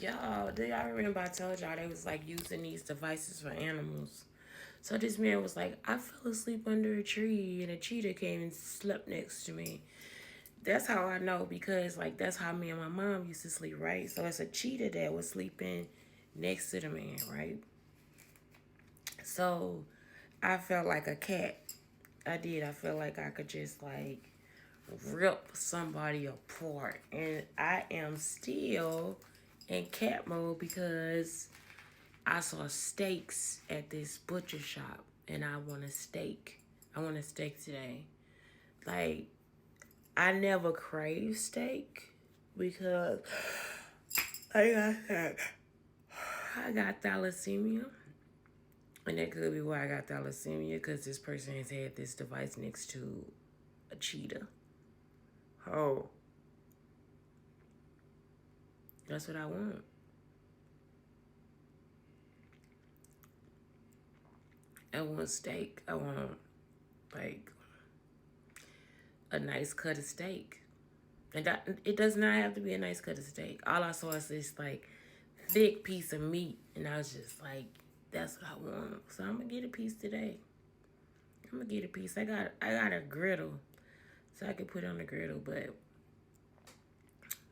Y'all, do y'all remember I told y'all they was like using these devices for animals? So this man was like, I fell asleep under a tree and a cheetah came and slept next to me. That's how I know because like that's how me and my mom used to sleep, right? So it's a cheetah that was sleeping next to the man, right? So I felt like a cat. I did. I felt like I could just like rip somebody apart. And I am still in cat mode because I saw steaks at this butcher shop and I want a steak. I want a steak today. Like, I never crave steak because I got thalassemia. And that could be why I got thalassemia because this person has had this device next to a cheetah. Oh, that's what I want. I want steak. I want like a nice cut of steak. And that, it does not have to be a nice cut of steak. All I saw is this like thick piece of meat, and I was just like, "That's what I want." So I'm gonna get a piece today. I'm gonna get a piece. I got a griddle, so I can put it on the griddle. But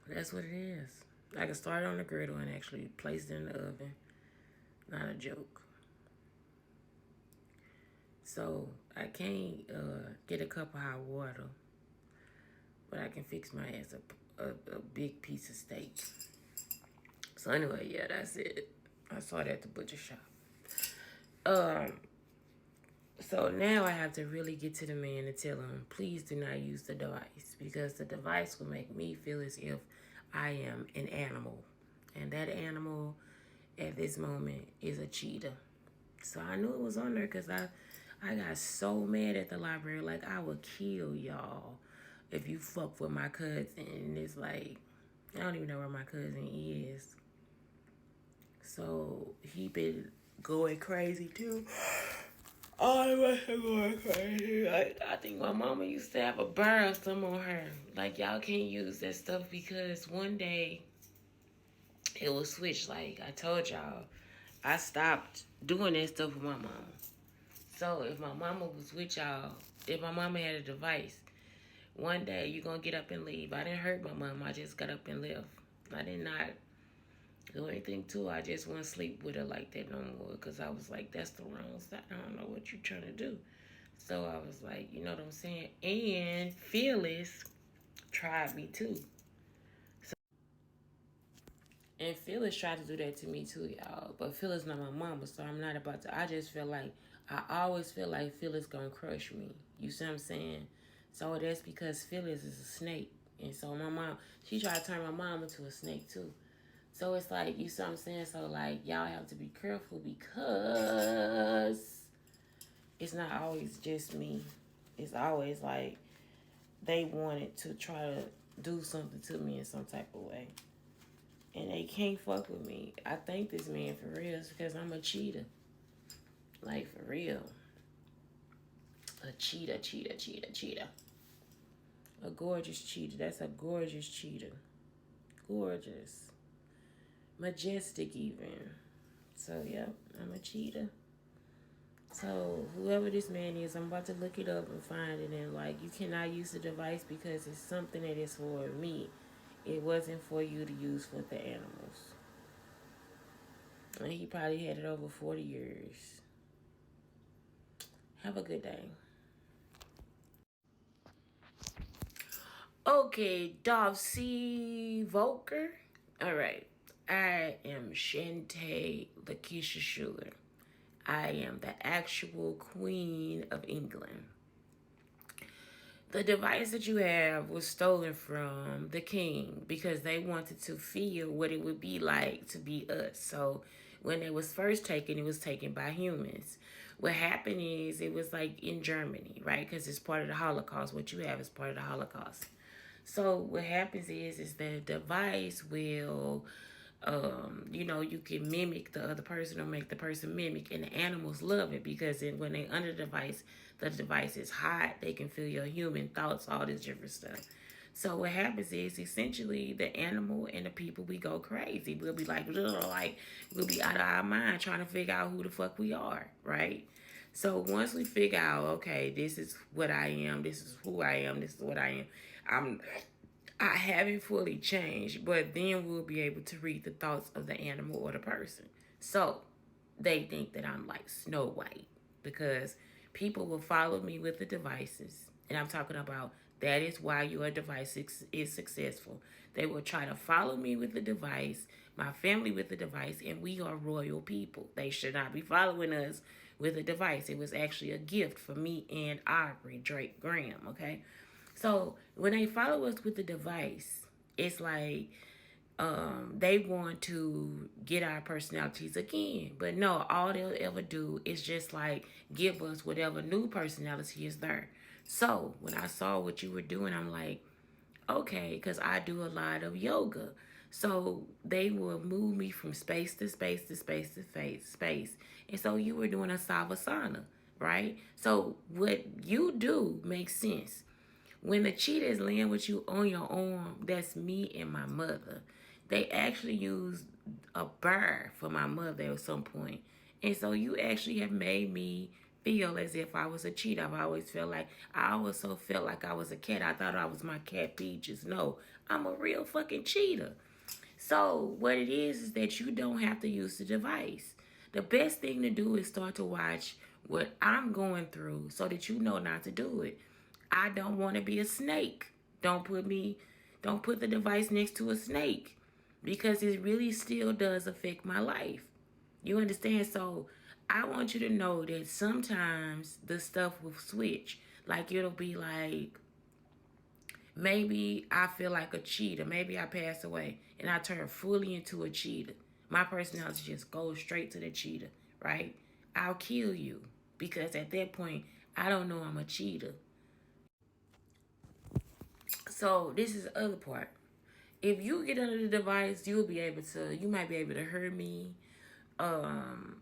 that's what it is. I can start on the griddle and actually place it in the oven. Not a joke. So I can't get a cup of hot water, but I can fix my ass a big piece of steak. So anyway, yeah, that's it. I saw that at the butcher shop. Um, so now I have to really get to the man and tell him, please do not use the device because the device will make me feel as if I am an animal. And that animal at this moment is a cheetah. So I knew it was on there because I got so mad at the library. Like, I would kill y'all if you fuck with my cousin. And it's like, I don't even know where my cousin is. So he been going crazy too. All of us are going crazy. Like, I think my mama used to have a burn or something on her. Like, y'all can't use that stuff because one day it will switch. Like I told y'all, I stopped doing that stuff with my mama. So if my mama was with y'all, if my mama had a device, one day you gonna get up and leave. I didn't hurt my mom. I just got up and left. I did not do anything to her. I just wouldn't sleep with her like that no more because I was like, that's the wrong side. I don't know what you're trying to do. So I was like, you know what I'm saying? And Phyllis tried me too. And Phyllis tried to do that to me too, y'all. But Phyllis not my mama, so I'm not about to. I just feel like, I always feel like Phyllis gonna crush me. You see what I'm saying? So that's because Phyllis is a snake. And so my mom, she tried to turn my mom into a snake too. So it's like, you see what I'm saying? So like, y'all have to be careful because it's not always just me. It's always like they wanted to try to do something to me in some type of way. And they can't fuck with me. I thank this man for real because I'm a cheetah. Like, for real. A cheetah, cheetah, cheetah, cheetah. A gorgeous cheetah. That's a gorgeous cheetah. Gorgeous. Majestic, even. So, yep, I'm a cheetah. So, whoever this man is, I'm about to look it up and find it. And, like, you cannot use the device because it's something that is for me. It wasn't for you to use for the animals. And he probably had it over 40 years. Have a good day. Okay, Darcy Volker. All right. I am Shante Lakeisha Schuler. I am the actual Queen of England. The device that you have was stolen from the king because they wanted to feel what it would be like to be us. So when it was first taken, it was taken by humans. What happened is it was like in Germany, right? Because it's part of the Holocaust. What you have is part of the Holocaust. So what happens is the device will, you can mimic the other person or make the person mimic, and the animals love it because when they under the device is hot. They can feel your human thoughts, all this different stuff. So what happens is essentially the animal and the people, we go crazy. We'll be like, ugh, like we'll be out of our mind trying to figure out who the fuck we are, right? So once we figure out, okay, this is what I am, this is who I am, this is what I am. I haven't fully changed, but then we'll be able to read the thoughts of the animal or the person. So they think that I'm like Snow White because people will follow me with the devices. And I'm talking about that is why your device is successful. They will try to follow me with the device, my family with the device, and we are royal people. They should not be following us with a device. It was actually a gift for me and Aubrey Drake Graham, okay? So when they follow us with the device, it's like they want to get our personalities again. But no, all they'll ever do is just like give us whatever new personality is there. So when I saw what you were doing, I'm like, okay, because I do a lot of yoga. So they will move me from space to space to space to space. And so you were doing a savasana, right? So what you do makes sense. When the cheetah is laying with you on your arm, that's me and my mother. They actually used a bird for my mother at some point. And so you actually have made me feel as if I was a cheetah. I've always felt like, I also felt like I was a cat. I thought I was my cat Peaches. No, I'm a real fucking cheetah. So what it is that you don't have to use the device. The best thing to do is start to watch what I'm going through so that you know not to do it. I don't want to be a snake. Don't put the device next to a snake because it really still does affect my life. You understand? So I want you to know that sometimes the stuff will switch. Like it'll be like, maybe I feel like a cheetah. Maybe I pass away and I turn fully into a cheetah. My personality just goes straight to the cheetah, right? I'll kill you because at that point, I don't know I'm a cheetah. So this is the other part. If you get under the device, you might be able to hear me.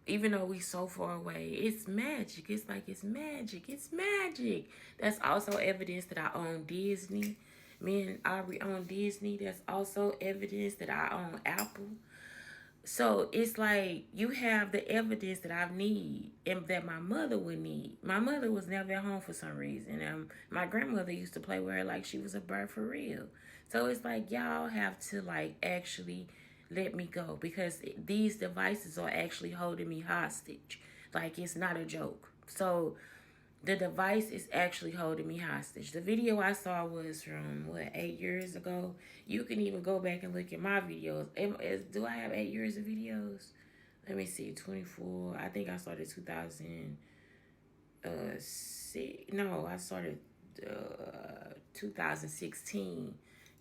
Even though we so far away, it's magic. It's like it's magic. It's magic. That's also evidence that I own Disney. Me and Aubrey own Disney. That's also evidence that I own Apple. So it's like you have the evidence that I need and that my mother would need. My mother was never at home for some reason. My grandmother used to play with her like she was a bird for real. So it's like y'all have to like actually let me go because these devices are actually holding me hostage. Like it's not a joke. So the device is actually holding me hostage. The video I saw was from 8 years ago. You can even go back and look at my videos. Do I have 8 years of videos? Let me see, 24. I think I started 2000. No, I started 2016.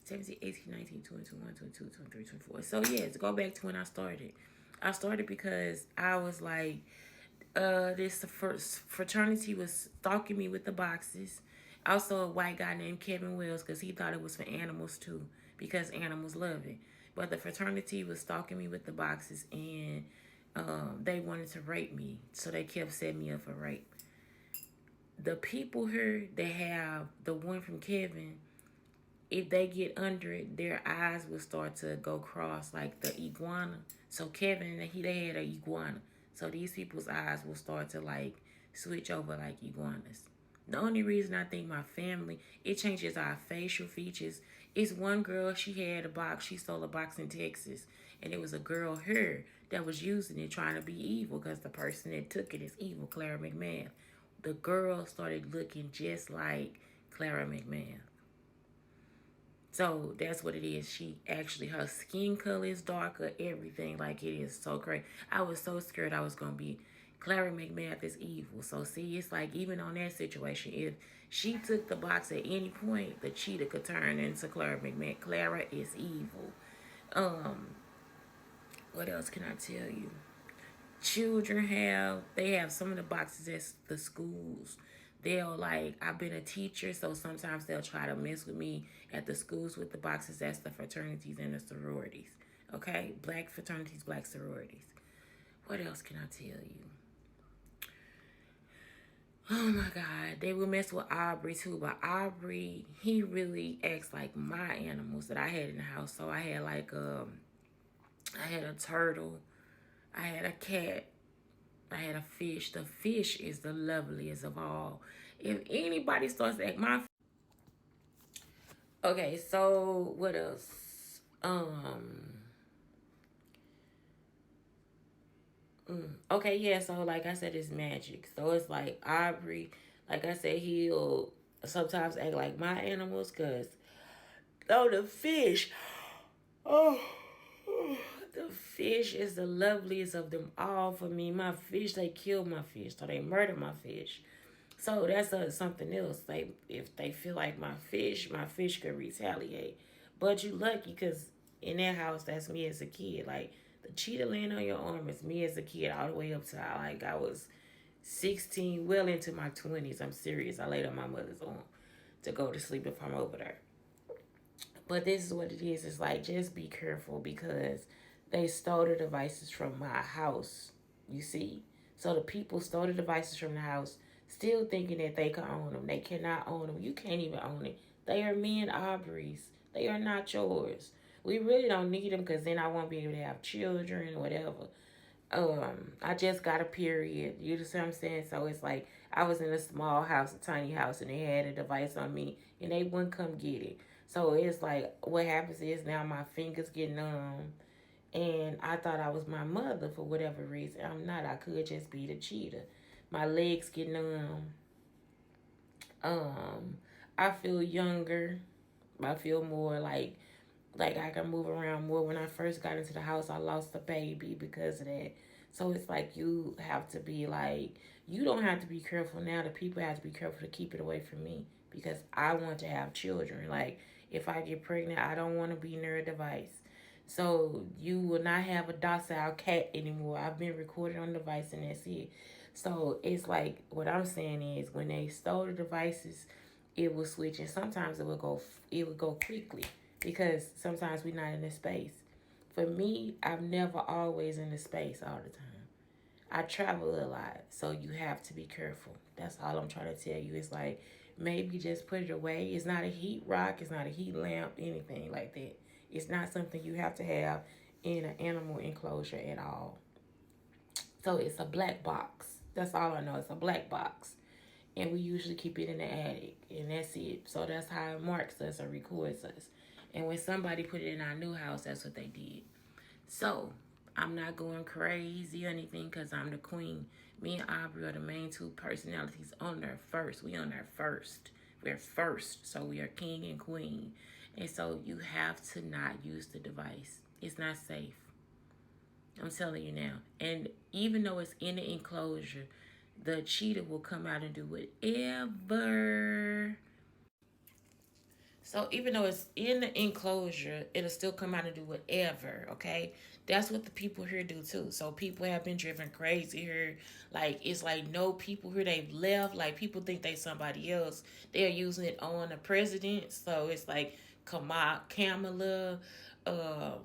17, 18, 19, 20, 21, 22, 23, 24. So yes, go back to when I started. I started because I was like, this first fraternity was stalking me with the boxes. Also, a white guy named Kevin Wells because he thought it was for animals too, because animals love it. But the fraternity was stalking me with the boxes, and they wanted to rape me, so they kept setting me up for rape. The people here, they have the one from Kevin. If they get under it, their eyes will start to go cross like the iguana. So Kevin, they had an iguana. So these people's eyes will start to like switch over like iguanas. The only reason I think my family, it changes our facial features. It's one girl, she had a box, she stole a box in Texas. And it was a girl here that was using it trying to be evil because the person that took it is evil, Clara McMahon. The girl started looking just like Clara McMahon. So that's what it is. She actually, her skin color is darker, everything. Like it is so crazy. I was so scared I was going to be Clara McMath is evil. So see, it's like even on that situation, if she took the box at any point, the cheetah could turn into Clara McMath. Clara is evil. Um, what else can I tell you? Children they have some of the boxes at the schools. They'll like, I've been a teacher, so sometimes they'll try to mess with me at the schools with the boxes. That's the fraternities and the sororities. Okay? Black fraternities, black sororities. What else can I tell you? Oh my God, they would mess with Aubrey too, but Aubrey, he really acts like my animals that I had in the house. So I had like I had a turtle, I had a cat, I had a fish. The fish is the loveliest of all. If anybody starts to act my okay, so what else? Okay, yeah, so like I said, it's magic. So it's like Aubrey, like I said, he'll sometimes act like my animals, cause oh the fish. Oh, the fish is the loveliest of them all for me. My fish, they kill my fish, so they murder my fish. So that's something else. Like if they feel like my fish could retaliate. But you lucky because in that house, that's me as a kid. Like the cheetah laying on your arm is me as a kid, all the way up to like I was 16, well into my 20s. I'm serious. I laid on my mother's arm to go to sleep if I'm over there. But this is what it is. It's like just be careful because they stole the devices from my house. You see, so the people stole the devices from the house, still thinking that they can own them. They cannot own them. You can't even own it. They are me and Aubrey's. They are not yours. We really don't need them because then I won't be able to have children or whatever. I just got a period. You know what I'm saying? So it's like I was in a small house, a tiny house, and they had a device on me, and they wouldn't come get it. So it's like what happens is now my fingers get numb, and I thought I was my mother for whatever reason. I'm not. I could just be the cheetah. My legs get numb. Um, I feel younger. I feel more like I can move around more. When I first got into the house, I lost a baby because of that. So it's like you have to be like you don't have to be careful now. The people have to be careful to keep it away from me because I want to have children. Like if I get pregnant, I don't want to be near a device. So you will not have a docile cat anymore. I've been recorded on the device and that's it. So it's like what I'm saying is when they stole the devices, it will switch and sometimes it would go quickly because sometimes we're not in the space. For me, I'm never always in the space all the time. I travel a lot, so you have to be careful. That's all I'm trying to tell you. It's like maybe just put it away. It's not a heat rock, it's not a heat lamp, anything like that. It's not something you have to have in an animal enclosure at all. So it's a black box. That's all I know. It's a black box. And we usually keep it in the attic. And that's it. So that's how it marks us or records us. And when somebody put it in our new house, that's what they did. So I'm not going crazy or anything because I'm the queen. Me and Aubrey are the main two personalities on there first. We on there first. We're first. So we are king and queen. And so you have to not use the device. It's not safe. I'm telling you now. And even though it's in the enclosure, the cheetah will come out and do whatever. So even though it's in the enclosure, it'll still come out and do whatever, okay? That's what the people here do too. So people have been driven crazy here. Like it's like no people here they've left. Like people think they somebody else. They're using it on the president. So it's like Kamala, um,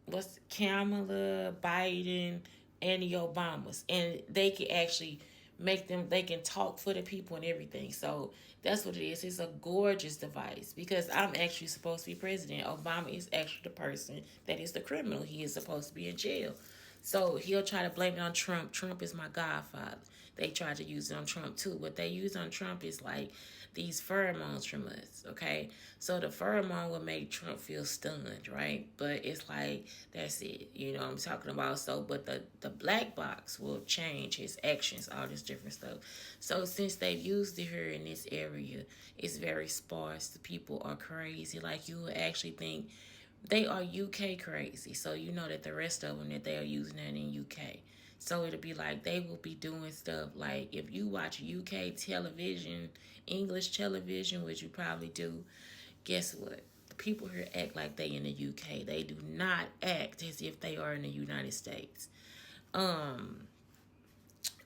what's Kamala, Biden, and the Obamas, and they can actually make them. They can talk for the people and everything. So that's what it is. It's a gorgeous device because I'm actually supposed to be president. Obama is actually the person that is the criminal. He is supposed to be in jail. So he'll try to blame it on Trump. Trump is my godfather. They tried to use it on Trump too. What they use on Trump is like these pheromones from us, okay? So the pheromone will make Trump feel stunned, right? But it's like, that's it. You know what I'm talking about? So, but the black box will change his actions, all this different stuff. So since they've used it here in this area, it's very sparse. The people are crazy. Like you would actually think they are UK crazy. So you know that the rest of them that they are using that in UK. So it'll be like they will be doing stuff like if you watch UK television, English television, which you probably do, guess what? The people here act like they in the UK. They do not act as if they are in the United States. Um,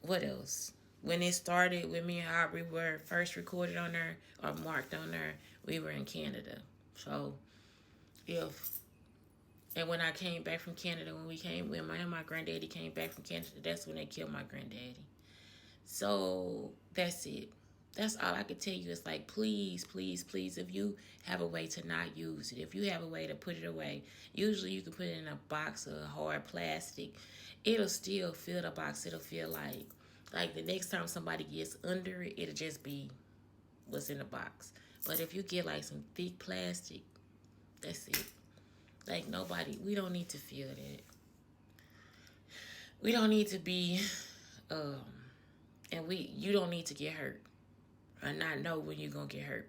what else? When it started with me and Aubrey were first recorded on there or marked on there, we were in Canada. So if and when I came back from Canada, when my granddaddy came back from Canada, that's when they killed my granddaddy. So that's it. That's all I can tell you. It's like, please, please, please, if you have a way to not use it, if you have a way to put it away, usually you can put it in a box of hard plastic. It'll still fill the box. It'll feel like the next time somebody gets under it, it'll just be what's in the box. But if you get like some thick plastic, that's it. Like nobody, we don't need to feel that. We don't need to be, um, you don't need to get hurt or not know when you're gonna get hurt.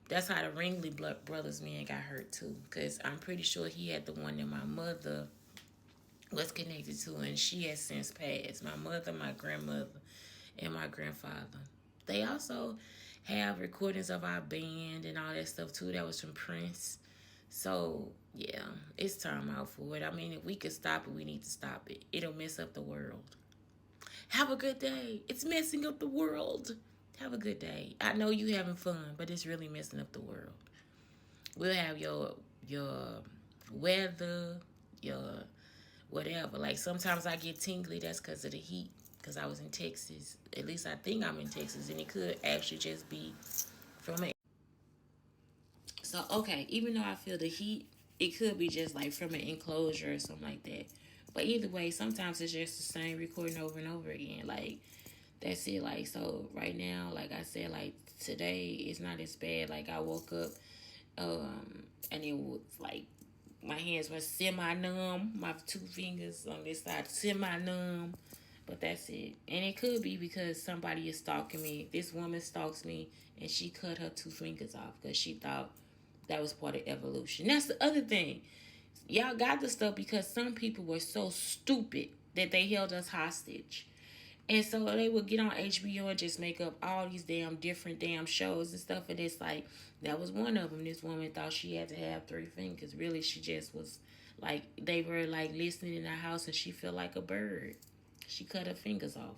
That's how the Ringley brothers man got hurt too. Cause I'm pretty sure he had the one that my mother was connected to, and she has since passed. My mother, my grandmother, and my grandfather. They also have recordings of our band and all that stuff too. That was from Prince. So yeah, it's time out for it. I mean, if we could stop it, we need to stop it. It'll mess up the world. Have a good day. It's messing up the world. Have a good day. I know you having fun, but it's really messing up the world. We'll have your weather, your whatever. Like sometimes I get tingly. That's because of the heat. Because I was in Texas. At least I think I'm in Texas, and it could actually just be from it. So okay, even though I feel the heat, it could be just like from an enclosure or something like that. But either way, sometimes it's just the same recording over and over again. Like that's it. Like so, right now, like I said, like today, it's not as bad. Like I woke up, and it was like my hands were semi numb. My two fingers on this side semi numb. But that's it. And it could be because somebody is stalking me. This woman stalks me, and she cut her two fingers off because she thought that was part of evolution. That's the other thing. Y'all got the stuff because some people were so stupid that they held us hostage. And so they would get on HBO and just make up all these damn different damn shows and stuff. And it's like, that was one of them. This woman thought she had to have three fingers. Really, she just was like, they were like listening in the house and she felt like a bird. She cut her fingers off.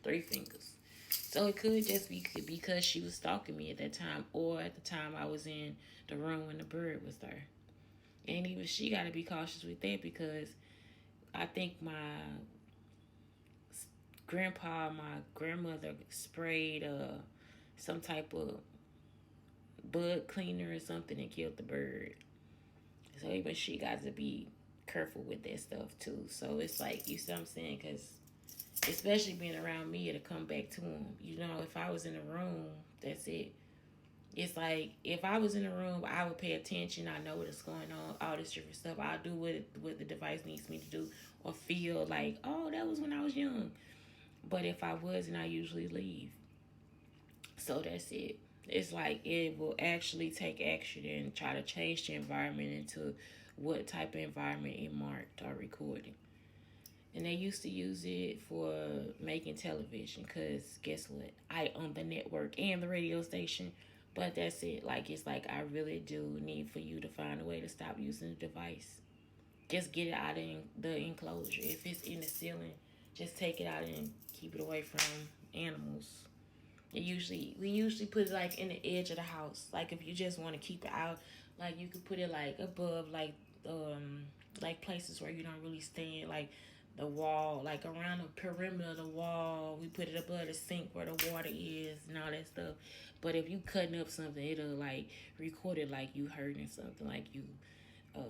Three fingers. So it could just be because she was stalking me at that time, or at the time I was in the room when the bird was there. And even she got to be cautious with that because I think my my grandmother sprayed some type of bug cleaner or something and killed the bird. So even she got to be careful with that stuff too. So it's like, you see what I'm saying? Because especially being around me, it'll come back to him. You know, if I was in a room, that's it. It's like, if I was in a room, I would pay attention. I know what's going on, all this different stuff. I'll do what the device needs me to do, or feel like, oh, that was when I was young. But if I wasn't, I usually leave. So that's it. It's like it will actually take action and try to change the environment into what type of environment it marked or recorded. And they used to use it for making television because guess what? I own the network and the radio station. But that's it. Like, it's like I really do need for you to find a way to stop using the device. Just get it out of the enclosure. If it's in the ceiling, just take it out and keep it away from animals. We usually put it like in the edge of the house. Like if you just want to keep it out, like you could put it like above like places where you don't really stand, like the wall, like around the perimeter of the wall. We put it above the sink where the water is and all that stuff. But if you cutting up something, it'll like record it like you hurting something, like you um,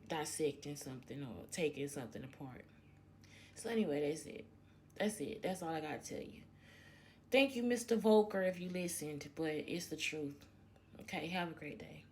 dissecting something or taking something apart. So anyway, that's it. That's it. That's all I gotta tell you. Thank you, Mr. Volker, if you listened, but it's the truth. Okay, have a great day.